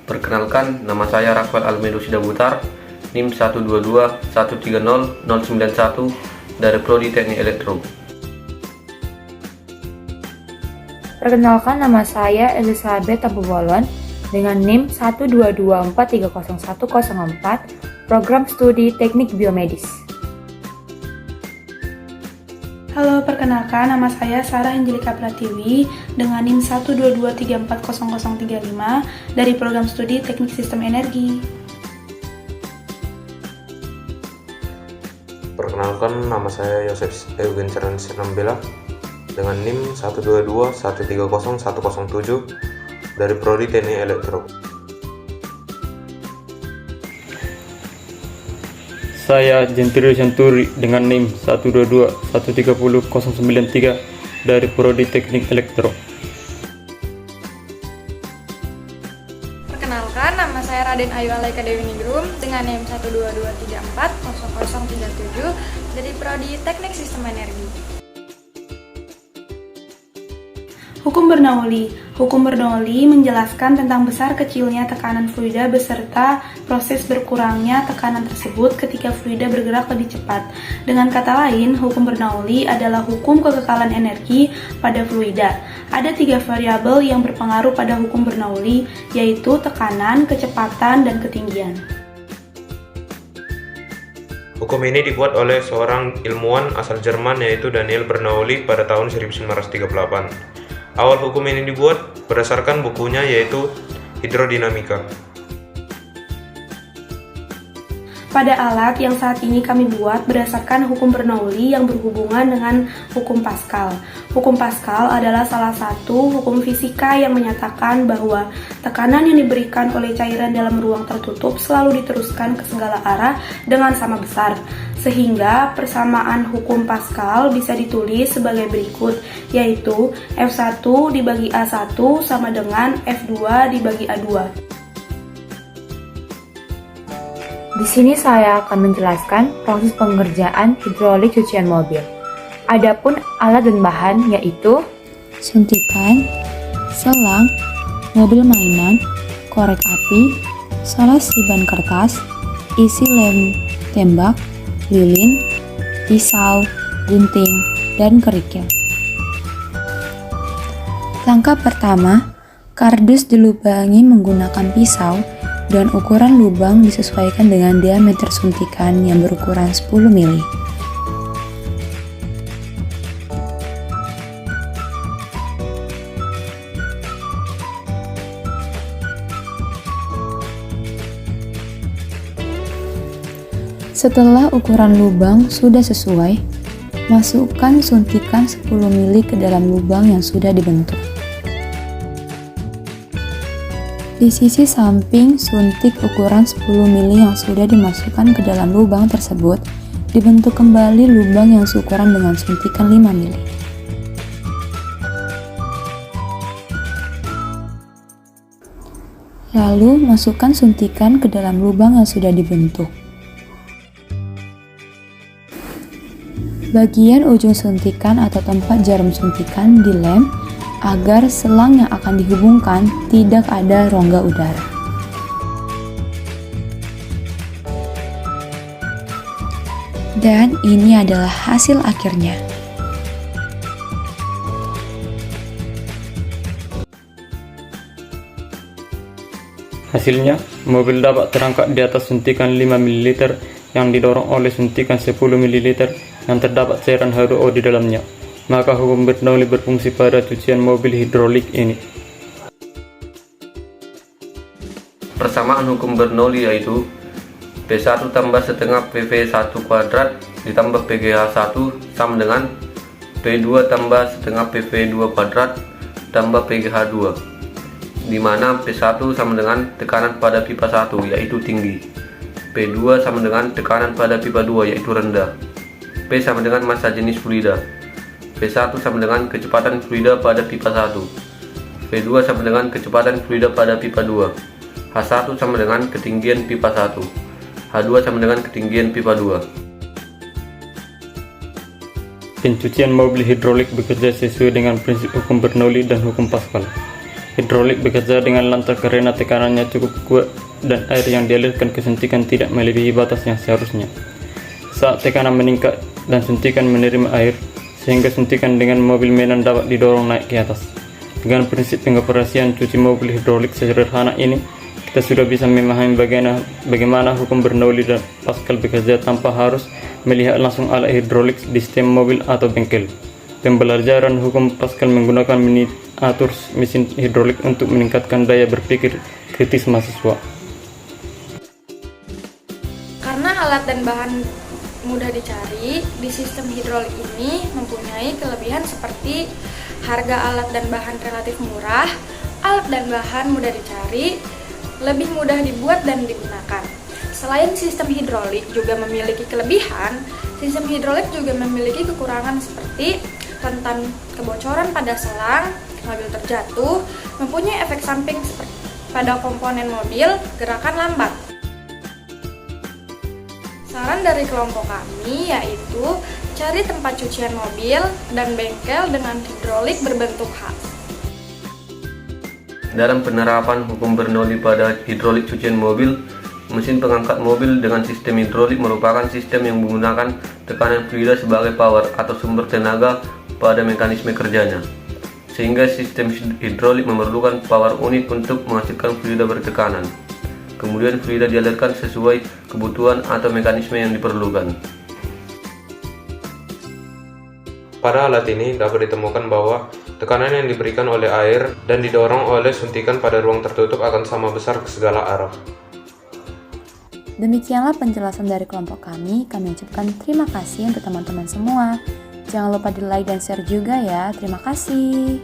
Perkenalkan, nama saya Rafael Almedo Sidabutar, NIM 122130091 dari Prodi Teknik Elektro. Perkenalkan, nama saya Elizabeth Tabubolon dengan NIM 122430104, Program Studi Teknik Biomedis. Halo, perkenalkan nama saya Sarah Angelika Pratiwi dengan NIM 122340035 dari Program Studi Teknik Sistem Energi. Perkenalkan, nama saya Yosef Eugen Ceran Sinambela dengan NIM 122130107 dari Prodi Teknik Elektro. Saya Gentile Santuri dengan NIM 122130093 dari Prodi Teknik Elektro. Perkenalkan, nama saya Raden Ayu Alaika Dewi Ningrum dengan NIM 122340037 dari Prodi Teknik Sistem Energi. Hukum Bernoulli. Hukum Bernoulli menjelaskan tentang besar kecilnya tekanan fluida beserta proses berkurangnya tekanan tersebut ketika fluida bergerak lebih cepat. Dengan kata lain, hukum Bernoulli adalah hukum kekekalan energi pada fluida. Ada 3 variabel yang berpengaruh pada hukum Bernoulli, yaitu tekanan, kecepatan, dan ketinggian. Hukum ini dibuat oleh seorang ilmuwan asal Jerman yaitu Daniel Bernoulli pada tahun 1938. Awal hukum ini dibuat berdasarkan bukunya yaitu Hidrodinamika. Pada alat yang saat ini kami buat berdasarkan hukum Bernoulli yang berhubungan dengan hukum Pascal. Hukum Pascal adalah salah satu hukum fisika yang menyatakan bahwa tekanan yang diberikan oleh cairan dalam ruang tertutup selalu diteruskan ke segala arah dengan sama besar. Sehingga persamaan hukum Pascal bisa ditulis sebagai berikut, yaitu F1 dibagi A1 sama dengan F2 dibagi A2. Di sini saya akan menjelaskan proses pengerjaan hidrolik cucian mobil. Adapun alat dan bahan yaitu suntikan, selang, mobil mainan, korek api, solasi ban kertas, isi lem tembak, lilin, pisau, gunting, dan kerikil. Langkah pertama, kardus dilubangi menggunakan pisau dan ukuran lubang disesuaikan dengan diameter suntikan yang berukuran 10 mili. Setelah ukuran lubang sudah sesuai, masukkan suntikan 10 mili ke dalam lubang yang sudah dibentuk. Di sisi samping suntik ukuran 10 mili yang sudah dimasukkan ke dalam lubang tersebut, dibentuk kembali lubang yang seukuran dengan suntikan 5 mili. Lalu masukkan suntikan ke dalam lubang yang sudah dibentuk. Bagian ujung suntikan atau tempat jarum suntikan dilem agar selang yang akan dihubungkan tidak ada rongga udara. Dan ini adalah hasil akhirnya. Hasilnya, mobil dapat terangkat di atas suntikan 5 ml yang didorong oleh suntikan 10 ml yang terdapat cairan H2O di dalamnya. Maka hukum Bernoulli berfungsi pada cucian mobil hidrolik ini. Persamaan hukum Bernoulli yaitu P1 tambah setengah PV1 kuadrat ditambah PGH1 sama dengan P2 tambah setengah PV2 kuadrat tambah PGH2, di mana P1 sama dengan tekanan pada pipa 1 yaitu tinggi, P2 sama dengan tekanan pada pipa 2 yaitu rendah, P sama dengan massa jenis fluida, P1 sama dengan kecepatan fluida pada pipa 1, P2 sama dengan kecepatan fluida pada pipa 2, H1 sama dengan ketinggian pipa 1, H2 sama dengan ketinggian pipa 2. Pencucian mobil hidrolik bekerja sesuai dengan prinsip hukum Bernoulli dan hukum Pascal. Hidrolik bekerja dengan lancar karena tekanannya cukup kuat dan air yang dialirkan ke suntikan tidak melebihi batas yang seharusnya. Saat tekanan meningkat dan suntikan menerima air, sehingga suntikan dengan mobil mainan dapat didorong naik ke atas. Dengan prinsip pengoperasian cuci mobil hidrolik sederhana ini, kita sudah bisa memahami bagaimana hukum Bernoulli dan Pascal bekerja tanpa harus melihat langsung alat hidrolik di sistem mobil atau bengkel. Pembelajaran hukum Pascal menggunakan miniatur mesin hidrolik untuk meningkatkan daya berpikir kritis mahasiswa. Karena alat dan bahan mudah dicari, di sistem hidrolik ini mempunyai kelebihan seperti harga alat dan bahan relatif murah, alat dan bahan mudah dicari, lebih mudah dibuat dan digunakan. Selain sistem hidrolik juga memiliki kelebihan, sistem hidrolik juga memiliki kekurangan seperti rentan kebocoran pada selang, mobil terjatuh, mempunyai efek samping seperti pada komponen mobil, gerakan lambat. Saran dari kelompok kami yaitu cari tempat cucian mobil dan bengkel dengan hidrolik berbentuk khas. Dalam penerapan hukum Bernoulli pada hidrolik cucian mobil, mesin pengangkat mobil dengan sistem hidrolik merupakan sistem yang menggunakan tekanan fluida sebagai power atau sumber tenaga pada mekanisme kerjanya, sehingga sistem hidrolik memerlukan power unik untuk menghasilkan fluida bertekanan. Kemudian fluida dialirkan sesuai kebutuhan atau mekanisme yang diperlukan. Pada alat ini dapat ditemukan bahwa tekanan yang diberikan oleh air dan didorong oleh suntikan pada ruang tertutup akan sama besar ke segala arah. Demikianlah penjelasan dari kelompok kami. Kami ucapkan terima kasih untuk teman-teman semua. Jangan lupa di like dan share juga ya. Terima kasih.